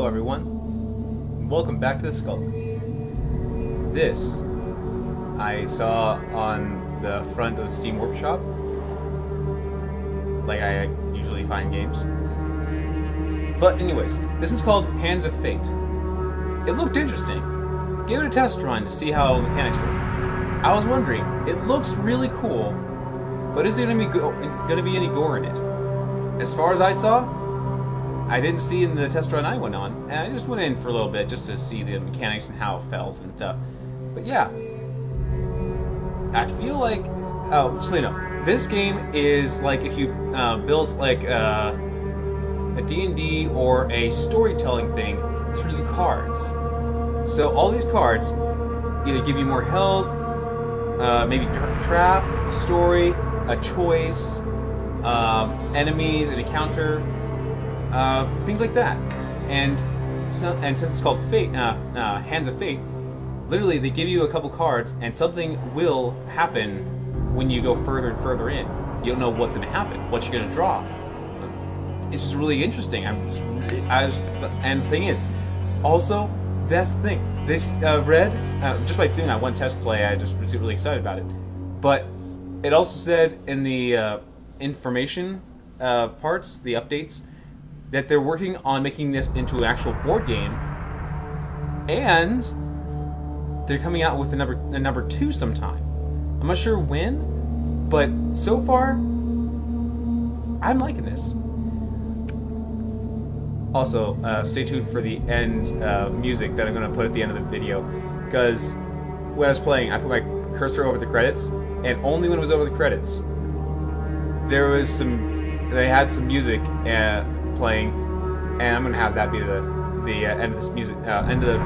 Hello everyone, welcome back to the Skulk. This I saw on the front of the Steam Workshop, like I usually find games. But anyways, this is called Hands of Fate. It looked interesting. Give it a test run to see how mechanics work. I was wondering, it looks really cool, but is there going to be any gore in it? As far as I saw, I didn't see in the test run I went on, and I just went in for a little bit just to see the mechanics and how it felt and stuff. But yeah, I feel like, just so you know, this game is like if you built like a D&D or a storytelling thing through the cards. So all these cards either give you more health, maybe a trap, a story, a choice, enemies, an encounter, things like that. And since it's called Fate, Hands of Fate, literally they give you a couple cards and something will happen when you go further and further in. You don't know what's going to happen, what you're going to draw. It's just really interesting. And the thing is, also, that's the thing. This just by doing that one test play, I just was really excited about it. But it also said in the information parts, the updates, that they're working on making this into an actual board game, and they're coming out with a number 2 sometime. I'm not sure when, but so far, I'm liking this. Also, stay tuned for the end music that I'm going to put at the end of the video, because when I was playing, I put my cursor over the credits, and only when it was over the credits, they had some music playing, and I'm going to have that be the end of this music, end of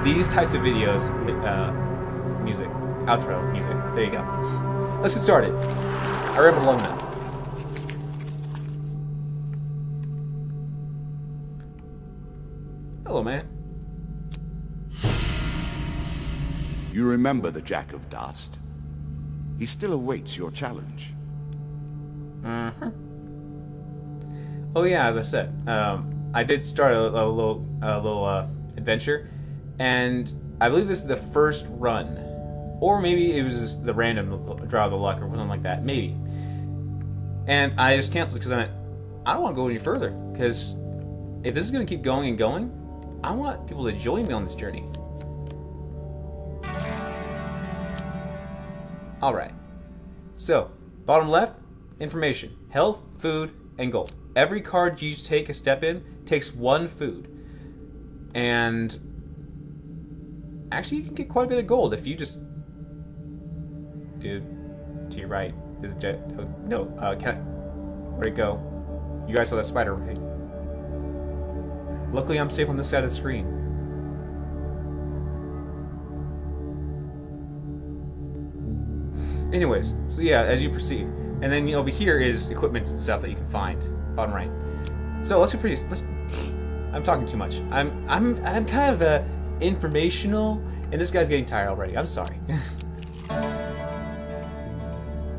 these types of videos, music, outro music. There you go. Let's get started. I rambled long enough. Hello, man. You remember the Jack of Dust? He still awaits your challenge. Mm-hmm. Oh yeah, as I said, I did start a little adventure, and I believe this is the first run, or maybe it was just the random draw of the luck or something like that, maybe. And I just canceled because I don't want to go any further, because if this is going to keep going and going, I want people to join me on this journey. Alright. So, bottom left, information. Health, food, and gold. Every card you take a step in takes 1 food. And actually you can get quite a bit of gold if you just... Dude, to your right. Is it jet? Oh, no, where'd it go? You guys saw that spider, right? Luckily, I'm safe on this side of the screen. Anyways, so yeah, as you proceed, and then over here is equipment and stuff that you can find, bottom right. So let's get pretty. I'm talking too much. I'm kind of informational, and this guy's getting tired already. I'm sorry.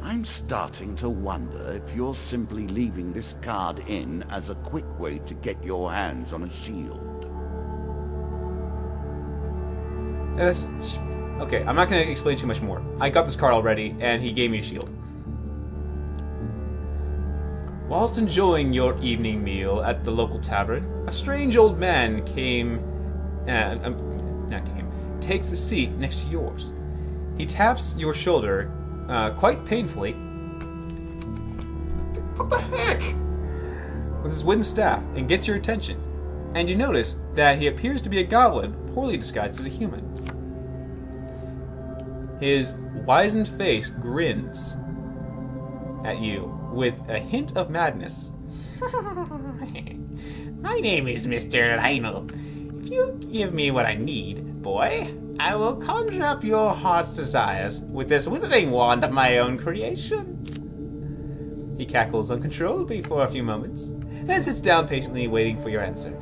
I'm starting to wonder if you're simply leaving this card in as a quick way to get your hands on a shield. Okay, I'm not going to explain too much more. I got this card already, and he gave me a shield. Whilst enjoying your evening meal at the local tavern, a strange old man takes a seat next to yours. He taps your shoulder quite painfully. What the heck? With his wooden staff, and gets your attention. And you notice that he appears to be a goblin, poorly disguised as a human. His wizened face grins at you with a hint of madness. My name is Mr. Lionel. If you give me what I need, boy, I will conjure up your heart's desires with this wizarding wand of my own creation. He cackles uncontrollably for a few moments, and then sits down patiently waiting for your answer.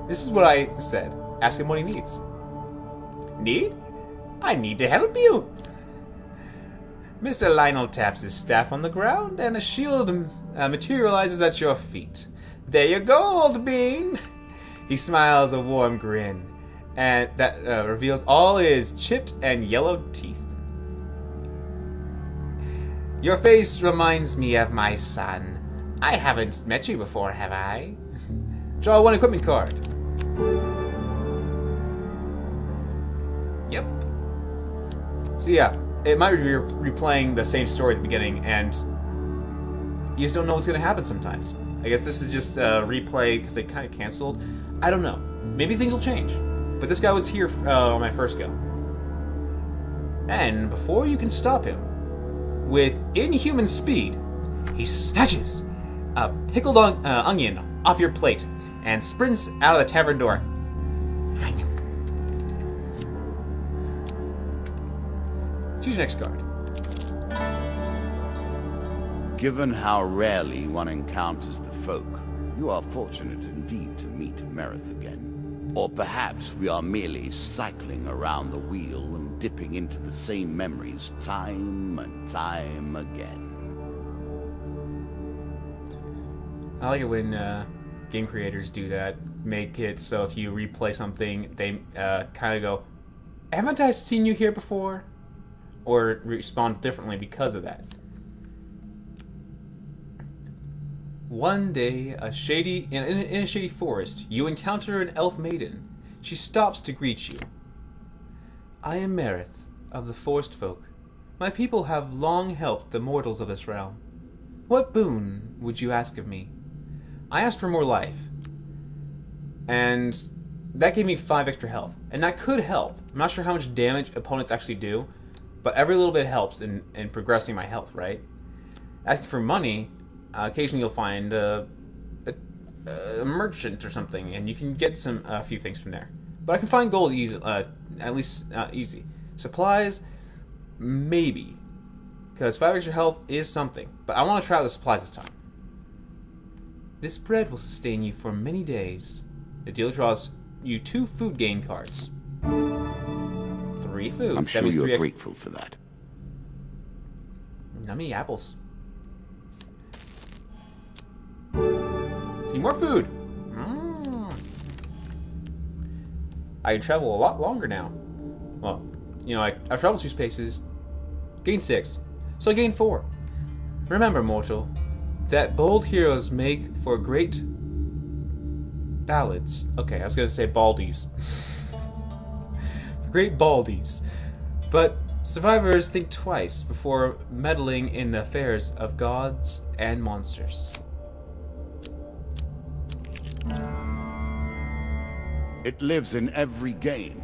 This is what I said. Ask him what he needs. Need? I need to help you. Mr. Lionel taps his staff on the ground, and a shield materializes at your feet. There you go, old bean. He smiles a warm grin, and that reveals all his chipped and yellowed teeth. Your face reminds me of my son. I haven't met you before, have I? Draw one equipment card. Yep. So yeah, it might be replaying the same story at the beginning, and you just don't know what's going to happen sometimes. I guess this is just a replay because they kind of canceled. I don't know. Maybe things will change. But this guy was here on my first go. And before you can stop him, with inhuman speed, he snatches a pickled onion off your plate and sprints out of the tavern door. Choose your next card. Given how rarely one encounters the folk, you are fortunate indeed to meet Merith again. Or perhaps we are merely cycling around the wheel and dipping into the same memories time and time again. I like it when game creators do that. Make it so if you replay something, they kind of go, haven't I seen you here before? Or respond differently because of that. One day, in a shady forest, you encounter an elf maiden. She stops to greet you. I am Merith, of the Forest Folk. My people have long helped the mortals of this realm. What boon would you ask of me? I asked for more life. And that gave me 5 extra health. And that could help. I'm not sure how much damage opponents actually do, but every little bit helps in progressing my health, right? Asking for money, occasionally you'll find a merchant or something, and you can get a few things from there. But I can find gold easy, at least easy. Supplies, maybe, because 5 extra health is something. But I want to try out the supplies this time. This bread will sustain you for many days. The dealer draws you 2 food gain cards. 3 food. I'm sure you're grateful for that. Yummy apples. See, more food. I can travel a lot longer now. Well, you know, I've traveled 2 spaces, gained 6, so I gained 4. Remember, mortal, that bold heroes make for great ballads. Okay, I was gonna say baldies. Great baldies. But survivors think twice before meddling in the affairs of gods and monsters. It lives in every game.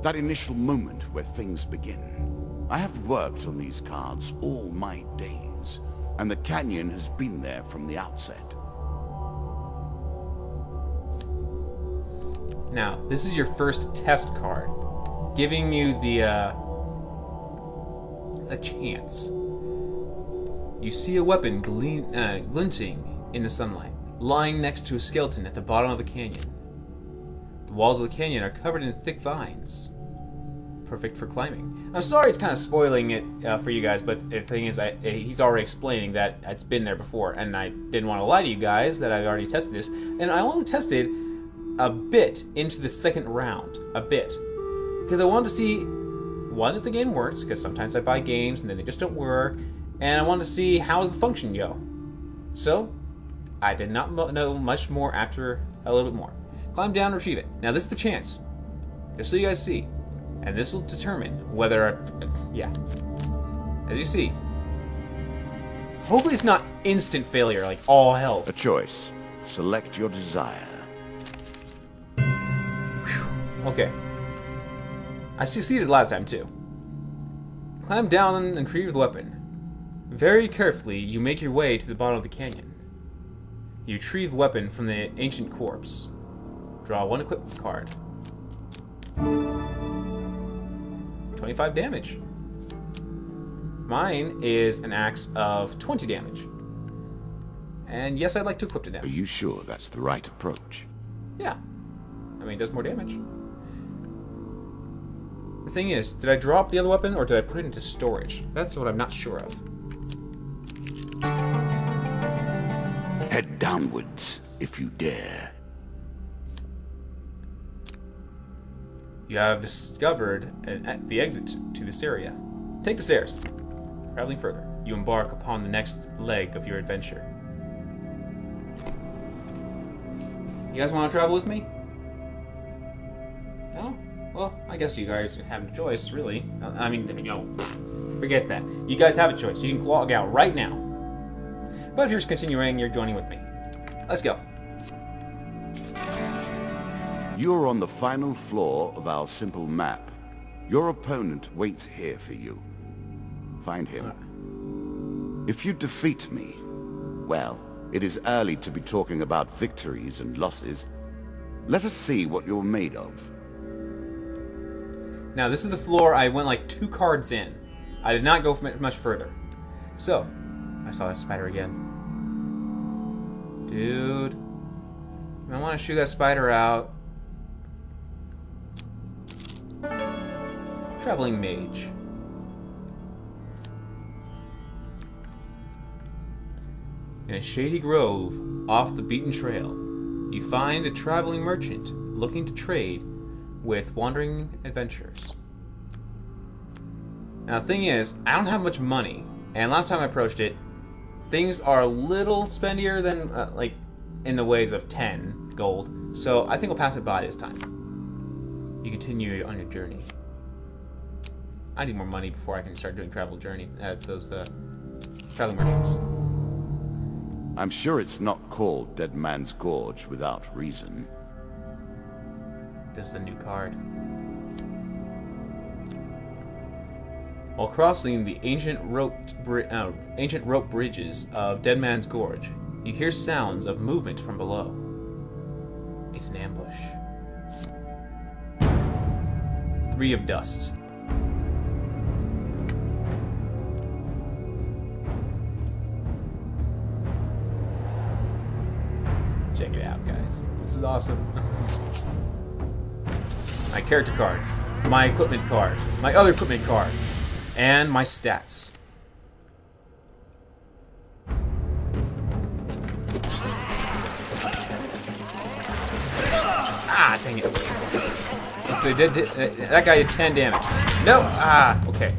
That initial moment where things begin. I have worked on these cards all my days, and the canyon has been there from the outset. Now, this is your first test card, giving you the a chance. You see a weapon glinting in the sunlight, lying next to a skeleton at the bottom of the canyon. The walls of the canyon are covered in thick vines. Perfect for climbing. I'm sorry it's kind of spoiling it for you guys, but the thing is, he's already explaining that it's been there before, and I didn't want to lie to you guys that I've already tested this, and I only tested a bit into the second round. A bit. Because I wanted to see, one, if the game works, because sometimes I buy games and then they just don't work, and I wanted to see how does the function go. So, I did not know much more after a little bit more. Climb down, retrieve it. Now this is the chance. Just so you guys see. And this will determine whether, yeah. As you see. Hopefully it's not instant failure, like all hell. A choice. Select your desire. Okay. I succeeded last time too. Climb down and retrieve the weapon. Very carefully, you make your way to the bottom of the canyon. You retrieve the weapon from the ancient corpse. Draw 1 equipment card. 25 damage. Mine is an axe of 20 damage. And yes, I'd like to equip it now. Are you sure that's the right approach? Yeah. I mean, it does more damage. The thing is, did I drop the other weapon or did I put it into storage? That's what I'm not sure of. Head downwards, if you dare. You have discovered the exit to this area. Take the stairs. Traveling further, you embark upon the next leg of your adventure. You guys want to travel with me? No? Well, I guess you guys have a choice, really. I mean, forget that. You guys have a choice. You can log out right now. But if you're continuing, you're joining with me. Let's go. You're on the final floor of our simple map. Your opponent waits here for you. Find him. If you defeat me, well, it is early to be talking about victories and losses. Let us see what you're made of. Now, this is the floor I went like 2 cards in. I did not go much further. So, I saw that spider again. Dude. I want to shoot that spider out. Traveling mage. In a shady grove off the beaten trail, you find a traveling merchant looking to trade with wandering adventurers. Now the thing is, I don't have much money, and last time I approached it, things are a little spendier than, like, in the ways of 10 gold, so I think I'll pass it by this time. You continue on your journey. I need more money before I can start doing traveling merchants. I'm sure it's not called Dead Man's Gorge without reason. This is a new card. While crossing the ancient rope bridges of Dead Man's Gorge, you hear sounds of movement from below. It's an ambush. 3 of dust. Check it out, guys. This is awesome. My character card, my equipment card, my other equipment card, and my stats. Ah, dang it. So they did, that guy did 10 damage. No! Ah, okay.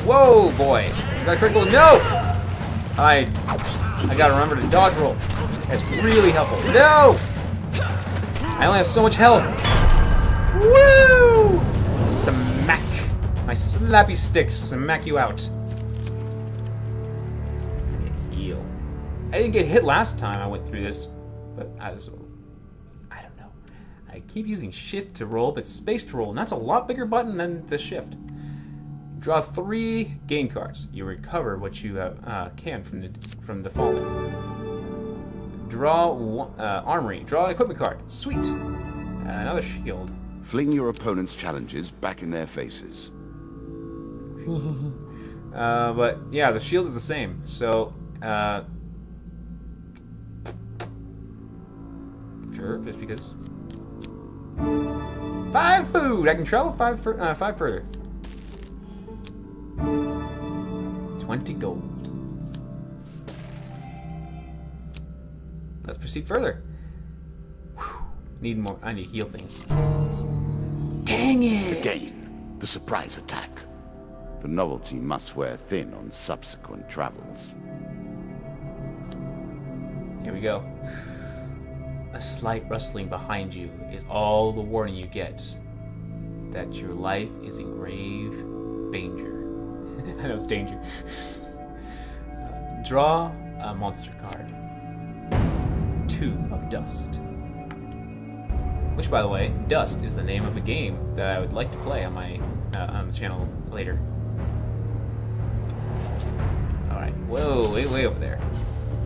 Whoa, boy. Is that critical? No! I gotta remember to dodge roll. That's really helpful. No! I only have so much health. Woo! Smack. My slappy sticks smack you out. Heal. I didn't get hit last time I went through this, but I don't know. I keep using shift to roll, but space to roll, and that's a lot bigger button than the shift. Draw 3 gain cards. You recover what you can from the fallen. Draw armory. Draw an equipment card. Sweet. Another shield. Fling your opponent's challenges back in their faces. But yeah, the shield is the same. So sure, just because. 5 food. I can travel 5 further. 20 gold. Let's proceed further. Whew. Need more. I need to heal things. Dang it! Again, the surprise attack. The novelty must wear thin on subsequent travels. Here we go. A slight rustling behind you is all the warning you get that your life is in grave danger. I know it's danger. Draw a monster card. 2 of dust. Which, by the way, Dust is the name of a game that I would like to play on my on the channel later. All right. Whoa, way over there.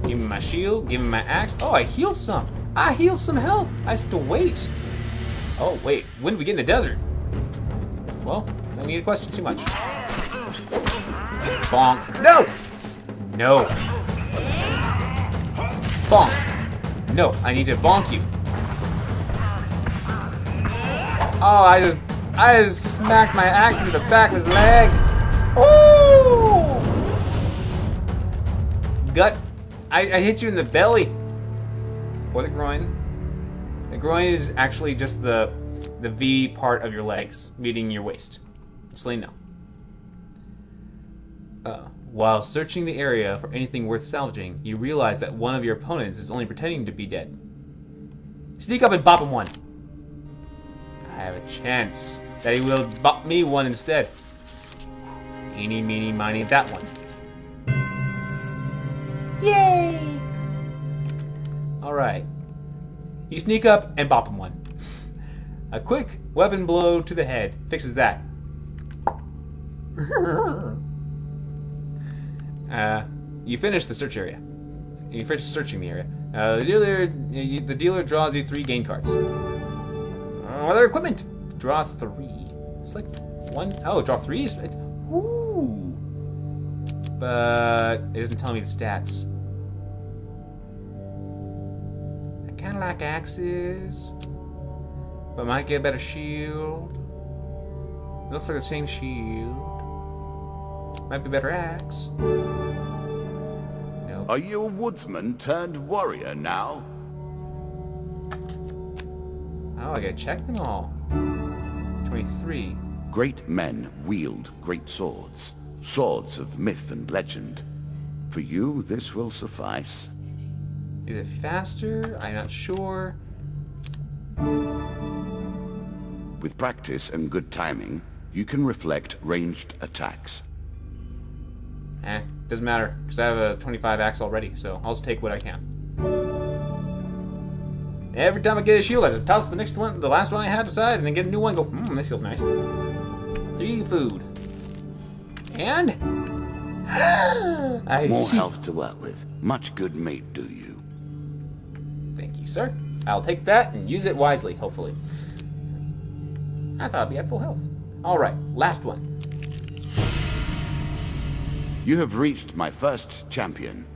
Give me my shield. Give me my axe. Oh, I healed some. I healed some health. I have to wait. Oh wait, when did we get in the desert? Well, I need to question too much. Bonk. No! No. Bonk. No, I need to bonk you. Oh, I just smacked my axe to the back of his leg. Oh! Gut. I hit you in the belly. or the groin. The groin is actually just the V part of your legs, meeting your waist. Just let you know. While searching the area for anything worth salvaging, you realize that one of your opponents is only pretending to be dead. Sneak up and bop him one. I have a chance that he will bop me one instead. Eeny, meeny, miny, that one. Yay! Alright. You sneak up and bop him one. A quick weapon blow to the head fixes that. You finish the search area. You finish searching the area. The dealer draws you 3 game cards. Other equipment. Draw 3. Select 1. Oh, draw 3. Ooh. But it doesn't tell me the stats. I kind of like axes, but might get a better shield. It looks like the same shield. Might be better axe. Nope. Are you a woodsman turned warrior now? Oh, I gotta check them all. 23. Great men wield great swords. Swords of myth and legend. For you, this will suffice. Is it faster? I'm not sure. With practice and good timing, you can reflect ranged attacks. Doesn't matter, because I have a 25 axe already, so I'll just take what I can. Every time I get a shield, I just toss the next one, the last one I had aside, and then get a new one and go, this feels nice. 3 food. And... More health to work with. Much good may do you. Thank you, sir. I'll take that and use it wisely, hopefully. I thought I'd be at full health. Alright, last one. You have reached my first champion.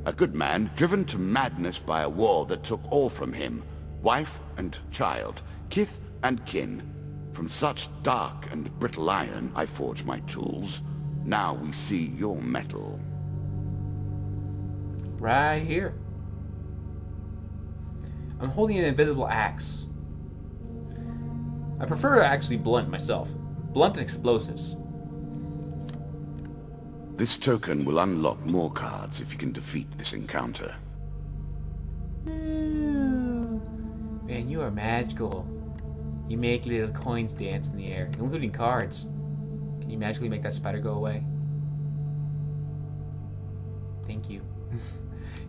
A good man, driven to madness by a war that took all from him. Wife and child, kith and kin. From such dark and brittle iron I forge my tools. Now we see your metal. Right here. I'm holding an invisible axe. I prefer actually blunt myself. Blunt and explosives. This token will unlock more cards if you can defeat this encounter. Man, you are magical. You make little coins dance in the air, including cards. Can you magically make that spider go away? Thank you.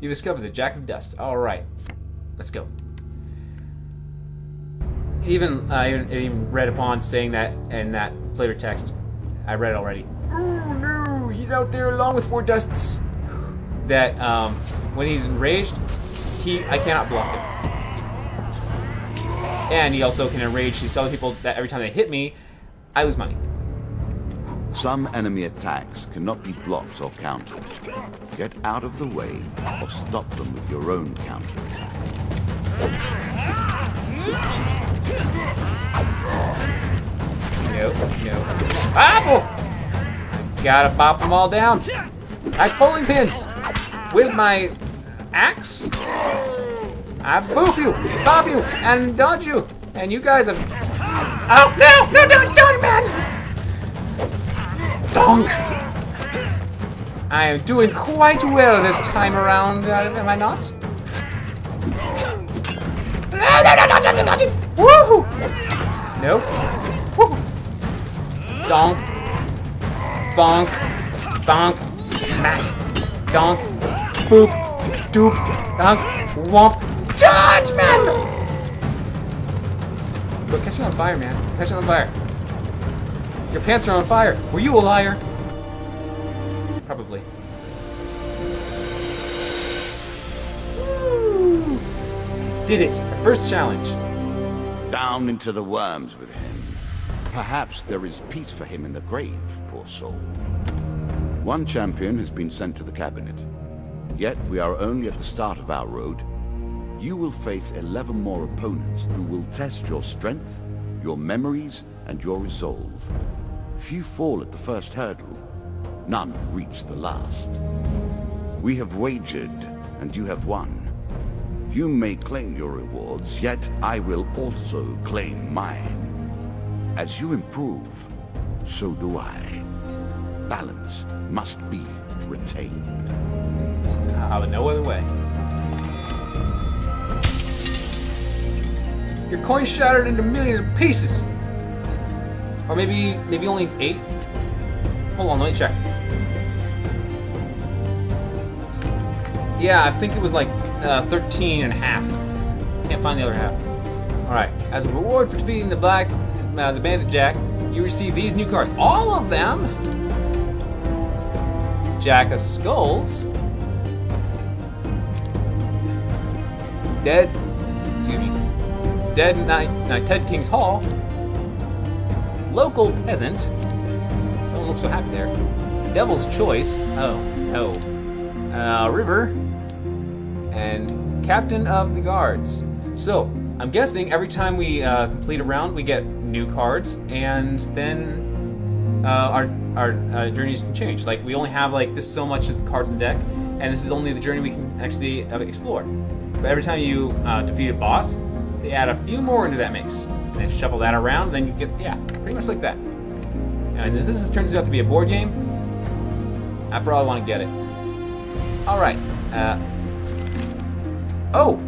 You discovered the Jack of Dust. Alright. Let's go. I even read upon saying that in that flavor text. I read it already. Oh no, he's out there along with 4 dusts. That when he's enraged, I cannot block him. And he also can enrage these other people that every time they hit me, I lose money. Some enemy attacks cannot be blocked or countered. Get out of the way or stop them with your own counterattack. No. Apple! Gotta bop them all down. Like bowling pins. With my axe, I boop you, bop you, and dodge you. And you guys have... Oh, no, don't, man! Donk! I am doing quite well this time around, am I not? No, dodge it! Woohoo! Nope. Woo. Donk. Bonk. Bonk. Smack. Donk. Boop. Doop. Donk. Womp. Dodge, man! Look, catch you on fire, man. Catch you on fire. Your pants are on fire. Were you a liar? Probably. Woo. Did it. Our first challenge. Down into the worms with him. Perhaps there is peace for him in the grave, poor soul. One champion has been sent to the cabinet. Yet we are only at the start of our road. You will face 11 more opponents who will test your strength, your memories, and your resolve. Few fall at the first hurdle. None reach the last. We have wagered, and you have won. You may claim your rewards, yet I will also claim mine. As you improve, so do I. Balance must be retained. But no other way. Your coin shattered into millions of pieces. Or maybe only 8? Hold on, let me check. Yeah, I think it was like 13 and a half. Can't find the other half. Alright, as a reward for defeating the bandit Jack, you receive these new cards. All of them! Jack of Skulls. Dead Knight, Ted King's Hall. Local Peasant. Don't look so happy there. Devil's Choice. Oh, no. River. And Captain of the Guards. So, I'm guessing every time we complete a round, we get new cards, and then our journeys can change. Like, we only have like this so much of the cards in the deck, and this is only the journey we can actually explore. But every time you defeat a boss, they add a few more into that mix. And then shuffle that around, then you get, yeah, pretty much like that. And if this turns out to be a board game, I probably want to get it. Alright. Oh!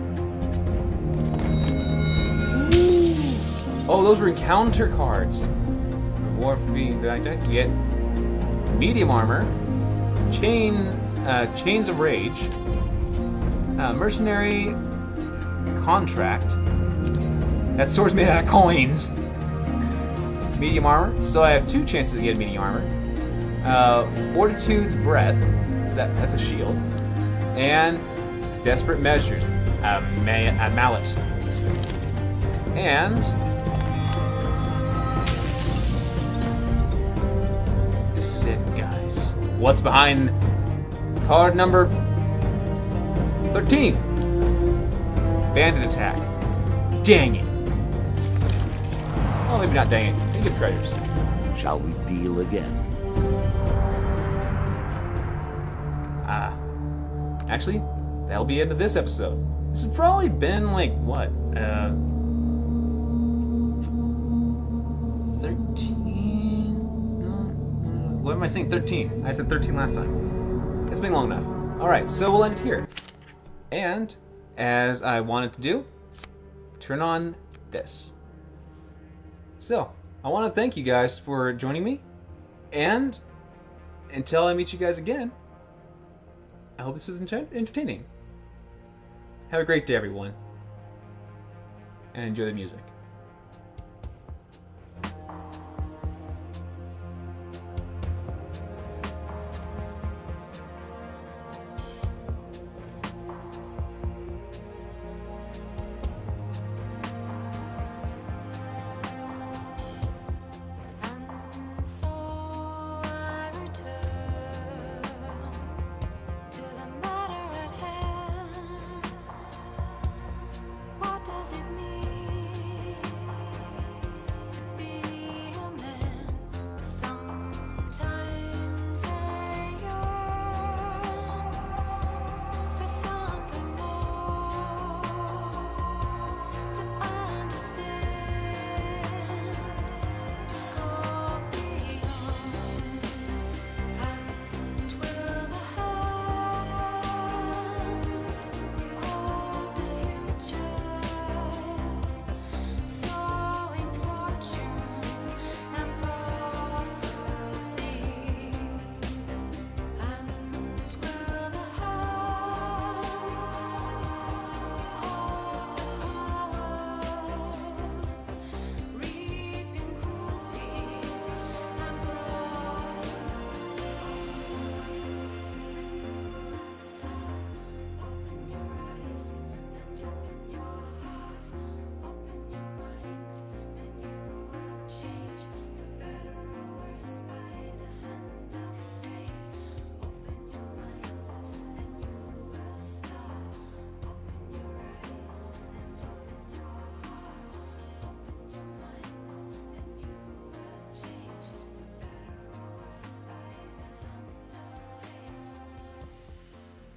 Oh, those were encounter cards. Reward for defeating the deck. You get medium armor, chains of rage, mercenary contract. That sword's made out of coins. Medium armor. So I have 2 chances to get medium armor. Fortitude's breath. That's a shield. And desperate measures. A mallet. And this is it, guys. What's behind card number 13? Bandit attack. Dang it. Well, maybe not dang it. Think of treasures. Shall we deal again? Actually, that'll be the end of this episode. This has probably been like, what? 13? No. What am I saying? 13. I said 13 last time. It's been long enough. Alright, so we'll end it here. And, as I wanted to do, turn on this. So, I want to thank you guys for joining me, and until I meet you guys again, I hope this is entertaining. Have a great day, everyone, and enjoy the music.